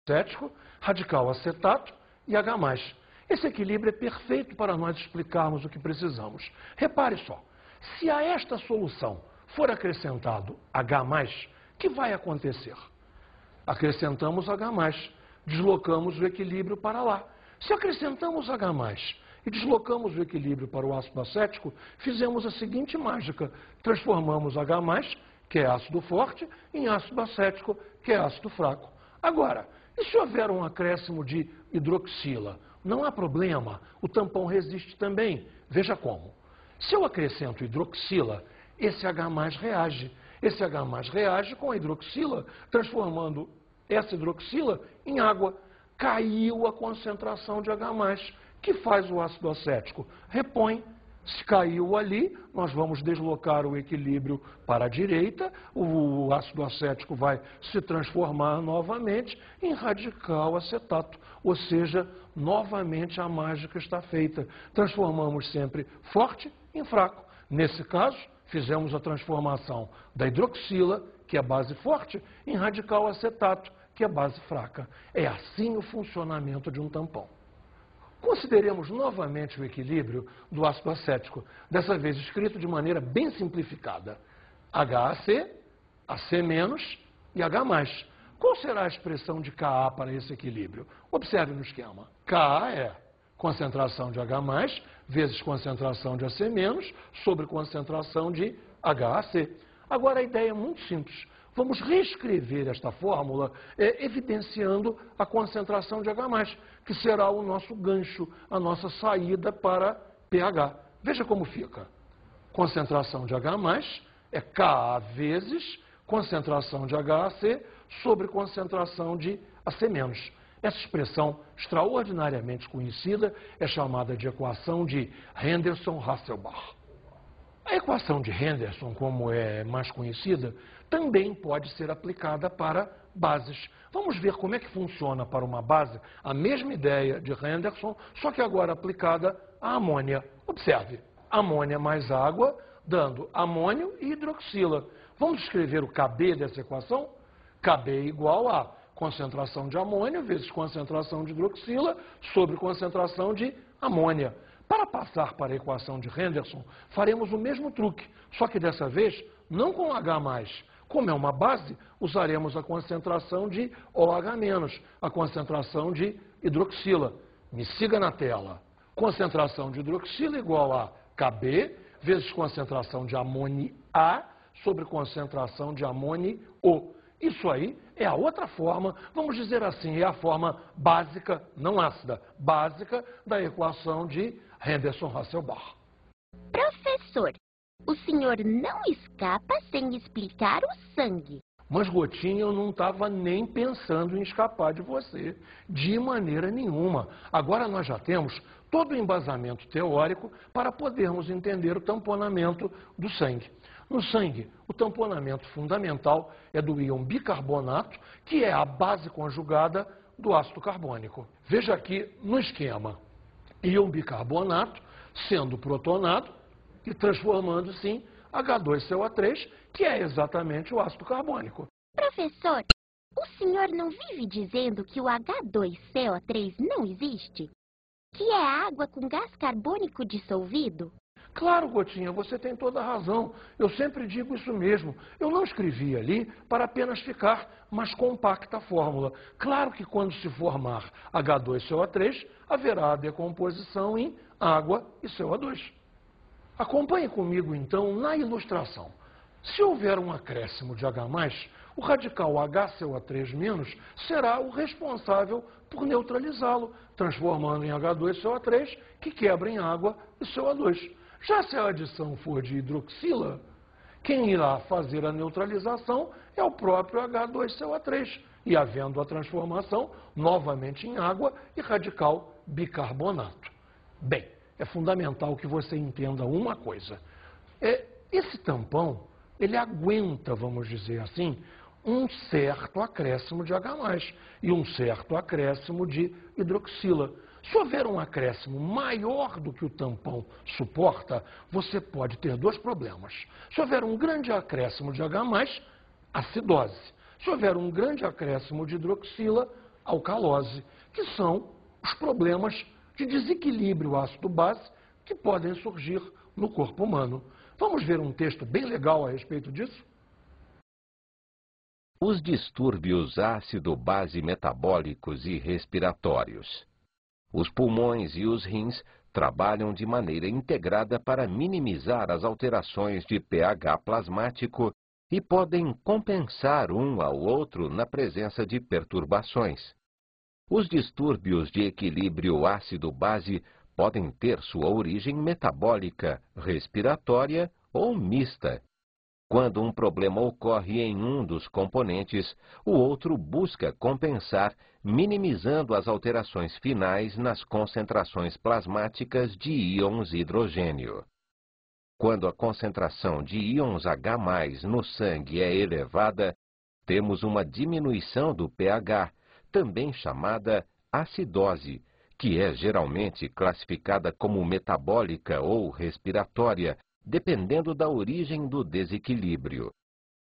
acético, radical acetato e H+. Esse equilíbrio é perfeito para nós explicarmos o que precisamos. Repare só, se a esta solução for acrescentado H+, o que vai acontecer? Acrescentamos H+, deslocamos o equilíbrio para lá. Se acrescentamos H+, e deslocamos o equilíbrio para o ácido acético, fizemos a seguinte mágica: transformamos H+, que é ácido forte, em ácido acético, que é ácido fraco. Agora, e se houver um acréscimo de hidroxila? Não há problema, o tampão resiste também. Veja como. Se eu acrescento hidroxila, esse H+ reage. Esse H+ reage com a hidroxila, transformando essa hidroxila em água. Caiu a concentração de H+. O que faz o ácido acético? Repõe. Se caiu ali, nós vamos deslocar o equilíbrio para a direita, o ácido acético vai se transformar novamente em radical acetato, ou seja, novamente a mágica está feita. Transformamos sempre forte em fraco. Nesse caso, fizemos a transformação da hidroxila, que é base forte, em radical acetato, que é base fraca. É assim o funcionamento de um tampão. Consideremos novamente o equilíbrio do ácido acético, dessa vez escrito de maneira bem simplificada. HAC, AC- e H+. Qual será a expressão de Ka para esse equilíbrio? Observe no esquema. Ka é concentração de H+, vezes concentração de AC- sobre concentração de HAC. Agora a ideia é muito simples. Vamos reescrever esta fórmula evidenciando a concentração de H+, que será o nosso gancho, a nossa saída para pH. Veja como fica. Concentração de H+ é Ka vezes concentração de HAC sobre concentração de AC-. Essa expressão extraordinariamente conhecida é chamada de equação de Henderson-Hasselbalch. A equação de Henderson, como é mais conhecida, também pode ser aplicada para bases. Vamos ver como é que funciona para uma base a mesma ideia de Henderson, só que agora aplicada à amônia. Observe, amônia mais água, dando amônio e hidroxila. Vamos escrever o Kb dessa equação? Kb igual a concentração de amônio vezes concentração de hidroxila sobre concentração de amônia. Para passar para a equação de Henderson, faremos o mesmo truque, só que dessa vez não com H+. Como é uma base, usaremos a concentração de OH-, a concentração de hidroxila. Me siga na tela. Concentração de hidroxila igual a Kb vezes concentração de amônio A sobre concentração de amônio O. Isso aí é a outra forma, vamos dizer assim, é a forma básica, não ácida, básica da equação de Henderson-Hasselbalch. Professor, o senhor não escapa sem explicar o sangue. Mas, Gotinha, eu não estava nem pensando em escapar de você, de maneira nenhuma. Agora nós já temos todo o embasamento teórico para podermos entender o tamponamento do sangue. No sangue, o tamponamento fundamental é do íon bicarbonato, que é a base conjugada do ácido carbônico. Veja aqui no esquema, íon bicarbonato sendo protonado e transformando-se em H2CO3, que é exatamente o ácido carbônico. Professor, o senhor não vive dizendo que o H2CO3 não existe? Que é água com gás carbônico dissolvido? Claro, Gotinha, você tem toda a razão. Eu sempre digo isso mesmo. Eu não escrevi ali para apenas ficar mais compacta a fórmula. Claro que quando se formar H2CO3, haverá a decomposição em água e CO2. Acompanhe comigo, então, na ilustração. Se houver um acréscimo de H+, o radical HCO3- será o responsável por neutralizá-lo, transformando em H2CO3, que quebra em água e CO2. Já se a adição for de hidroxila, quem irá fazer a neutralização é o próprio H2CO3, e havendo a transformação novamente em água e radical bicarbonato. Bem, é fundamental que você entenda uma coisa. Esse tampão, ele aguenta, vamos dizer assim, um certo acréscimo de H+, e um certo acréscimo de hidroxila. Se houver um acréscimo maior do que o tampão suporta, você pode ter dois problemas. Se houver um grande acréscimo de H+, acidose. Se houver um grande acréscimo de hidroxila, alcalose, que são os problemas de desequilíbrio ácido-base que podem surgir no corpo humano. Vamos ver um texto bem legal a respeito disso? Os distúrbios ácido-base metabólicos e respiratórios. Os pulmões e os rins trabalham de maneira integrada para minimizar as alterações de pH plasmático e podem compensar um ao outro na presença de perturbações. Os distúrbios de equilíbrio ácido-base podem ter sua origem metabólica, respiratória ou mista. Quando um problema ocorre em um dos componentes, o outro busca compensar, minimizando as alterações finais nas concentrações plasmáticas de íons hidrogênio. Quando a concentração de íons H+ no sangue é elevada, temos uma diminuição do pH, também chamada acidose, que é geralmente classificada como metabólica ou respiratória, dependendo da origem do desequilíbrio.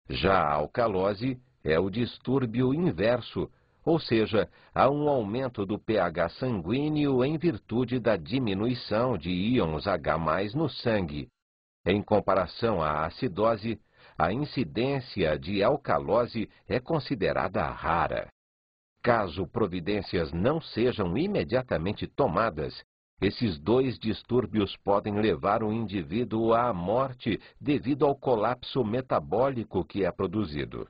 Já a alcalose é o distúrbio inverso, ou seja, há um aumento do pH sanguíneo em virtude da diminuição de íons H+ no sangue. Em comparação à acidose, a incidência de alcalose é considerada rara. Caso providências não sejam imediatamente tomadas, esses dois distúrbios podem levar o indivíduo à morte devido ao colapso metabólico que é produzido.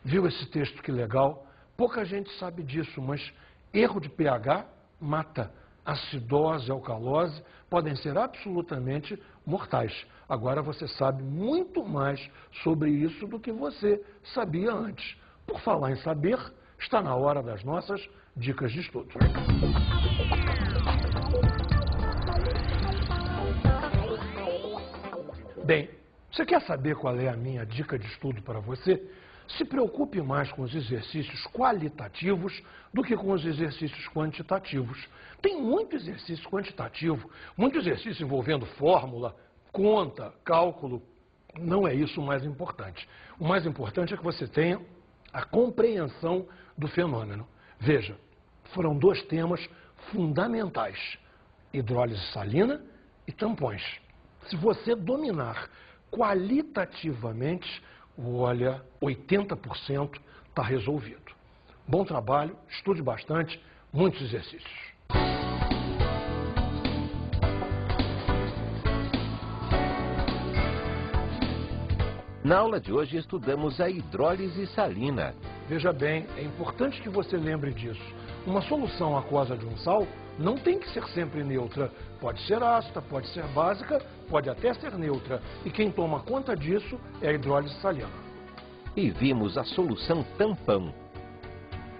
Viu esse texto que legal? Pouca gente sabe disso, mas erro de pH mata. Acidose, alcalose podem ser absolutamente mortais. Agora você sabe muito mais sobre isso do que você sabia antes. Por falar em saber, está na hora das nossas dicas de estudo. Bem, você quer saber qual é a minha dica de estudo para você? Se preocupe mais com os exercícios qualitativos do que com os exercícios quantitativos. Tem muito exercício quantitativo, muito exercício envolvendo fórmula, conta, cálculo. Não é isso o mais importante. O mais importante é que você tenha a compreensão do fenômeno. Veja, foram dois temas fundamentais: hidrólise salina e tampões. Se você dominar qualitativamente, olha, 80% está resolvido. Bom trabalho, estude bastante, muitos exercícios. Na aula de hoje estudamos a hidrólise salina. Veja bem, é importante que você lembre disso. Uma solução aquosa de um sal não tem que ser sempre neutra. Pode ser ácida, pode ser básica, pode até ser neutra. E quem toma conta disso é a hidrólise salina. E vimos a solução tampão.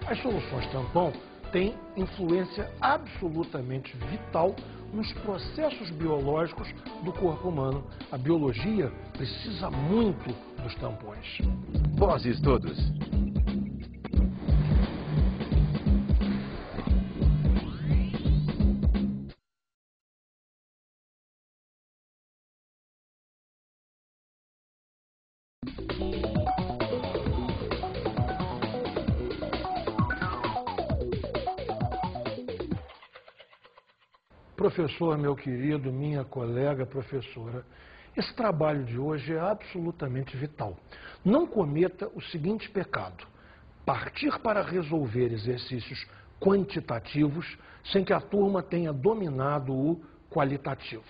As soluções tampão têm influência absolutamente vital nos processos biológicos do corpo humano. A biologia precisa muito dos tampões. Bons estudos! Professor, meu querido, minha colega professora, esse trabalho de hoje é absolutamente vital. Não cometa o seguinte pecado: partir para resolver exercícios quantitativos sem que a turma tenha dominado o qualitativo.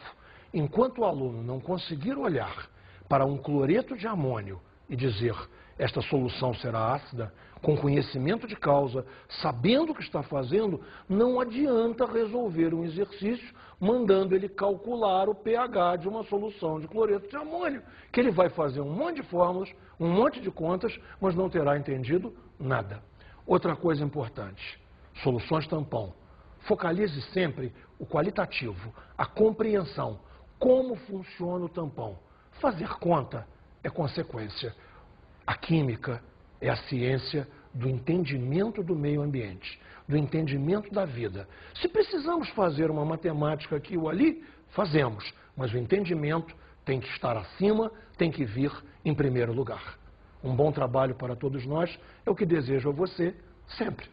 Enquanto o aluno não conseguir olhar para um cloreto de amônio e dizer: esta solução será ácida, com conhecimento de causa, sabendo o que está fazendo, não adianta resolver um exercício mandando ele calcular o pH de uma solução de cloreto de amônio, que ele vai fazer um monte de fórmulas, um monte de contas, mas não terá entendido nada. Outra coisa importante: soluções tampão. Focalize sempre o qualitativo, a compreensão, como funciona o tampão. Fazer conta é consequência. A química é a ciência do entendimento do meio ambiente, do entendimento da vida. Se precisamos fazer uma matemática aqui ou ali, fazemos, mas o entendimento tem que estar acima, tem que vir em primeiro lugar. Um bom trabalho para todos nós é o que desejo a você sempre.